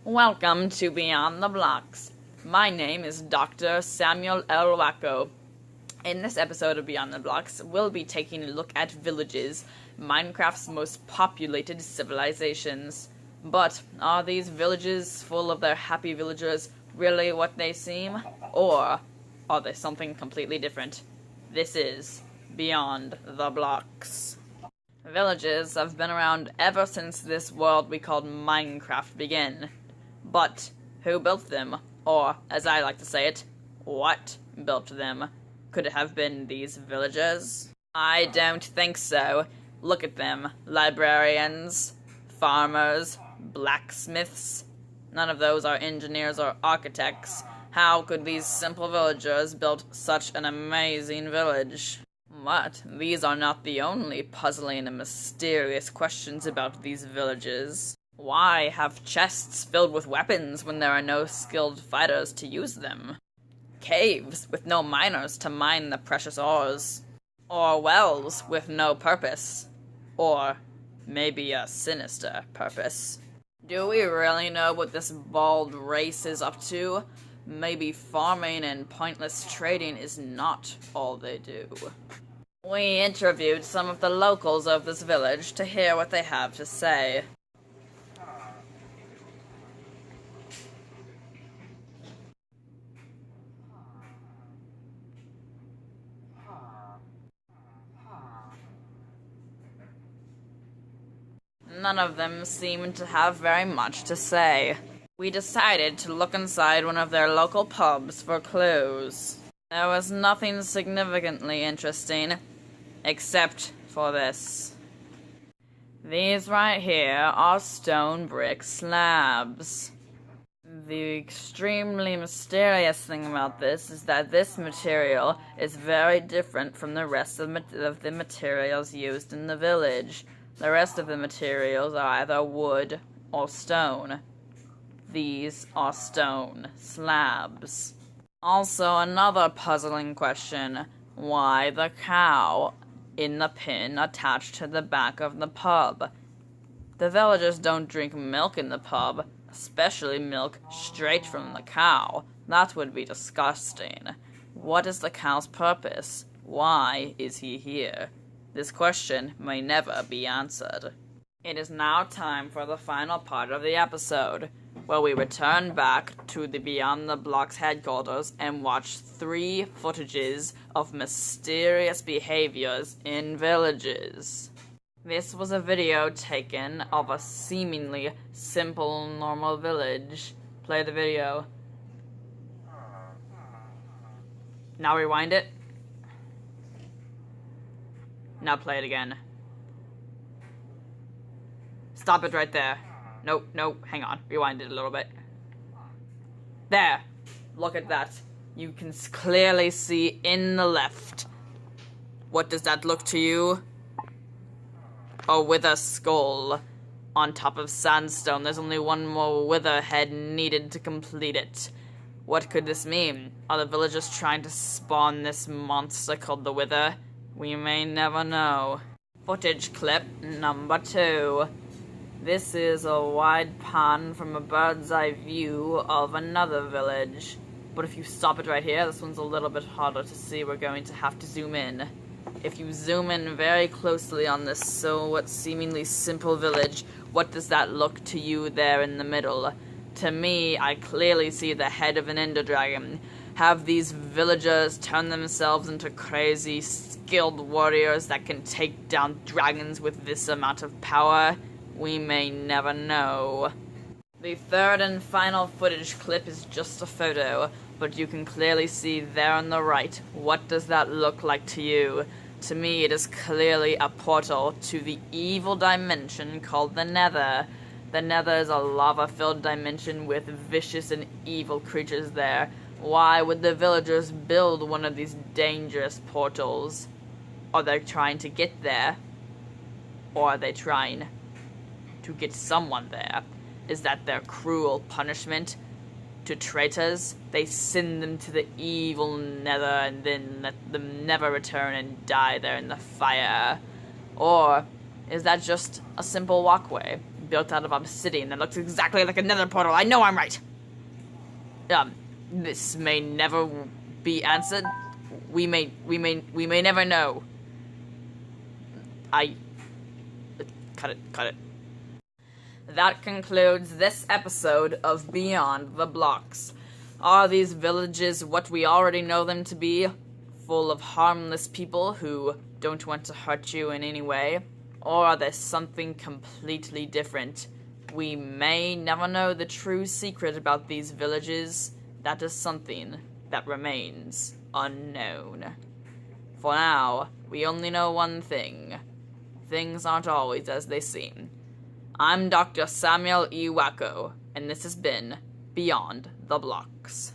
Welcome to Beyond the Blocks. My name is Dr. Samuel L. Wacko. In this episode of Beyond the Blocks, we'll be taking a look at villages, Minecraft's most populated civilizations. But are these villages full of their happy villagers really what they seem? Or are they something completely different? This is Beyond the Blocks. Villages have been around ever since this world we called Minecraft began. But who built them? Or, as I like to say it, what built them? Could it have been these villagers? I don't think so. Look at them. Librarians, farmers, blacksmiths. None of those are engineers or architects. How could these simple villagers build such an amazing village? But these are not the only puzzling and mysterious questions about these villages. Why have chests filled with weapons when there are no skilled fighters to use them? Caves with no miners to mine the precious ores? Or wells with no purpose? Or maybe a sinister purpose? Do we really know what this bald race is up to? Maybe farming and pointless trading is not all they do. We interviewed some of the locals of this village to hear what they have to say. None of them seemed to have very much to say. We decided to look inside one of their local pubs for clues. There was nothing significantly interesting, except for this. These right here are stone brick slabs. The extremely mysterious thing about this is that this material is very different from the rest of the materials used in the village. The rest of the materials are either wood or stone. These are stone slabs. Also, another puzzling question. Why the cow in the pin attached to the back of the pub? The villagers don't drink milk in the pub, especially milk straight from the cow. That would be disgusting. What is the cow's purpose? Why is he here? This question may never be answered. It is now time for the final part of the episode, where we return back to the Beyond the Blocks headquarters and watch 3 footages of mysterious behaviors in villages. This was a video taken of a seemingly simple, normal village. Play the video. Now rewind it. Now play it again. Stop it right there. Nope, hang on. Rewind it a little bit. There. Look at that. You can clearly see in the left. What does that look to you? A wither skull on top of sandstone. There's only one more wither head needed to complete it. What could this mean? Are the villagers trying to spawn this monster called the Wither? We may never know. Footage clip number 2. This is a wide pan from a bird's eye view of another village. But if you stop it right here, this one's a little bit harder to see. We're going to have to zoom in. If you zoom in very closely on this somewhat seemingly simple village, what does that look to you there in the middle? To me, I clearly see the head of an ender dragon. Have these villagers turned themselves into crazy, skilled warriors that can take down dragons with this amount of power? We may never know. The third and final footage clip is just a photo, but you can clearly see there on the right. What does that look like to you? To me, it is clearly a portal to the evil dimension called the Nether. The Nether is a lava-filled dimension with vicious and evil creatures there. Why would the villagers build one of these dangerous portals? Are they trying to get there? Or are they trying to get someone there? Is that their cruel punishment to traitors? They send them to the evil Nether and then let them never return and die there in the fire. Or is that just a simple walkway built out of obsidian that looks exactly like a nether portal. I know I'm right. This may never be answered. We may never know. Cut it. That concludes this episode of Beyond the Blocks. Are these villages what we already know them to be? Full of harmless people who don't want to hurt you in any way? Or are there something completely different? We may never know the true secret about these villages. That is something that remains unknown. For now, we only know one thing. Things aren't always as they seem. I'm Dr. Samuel E. Wacko, and this has been Beyond the Blocks.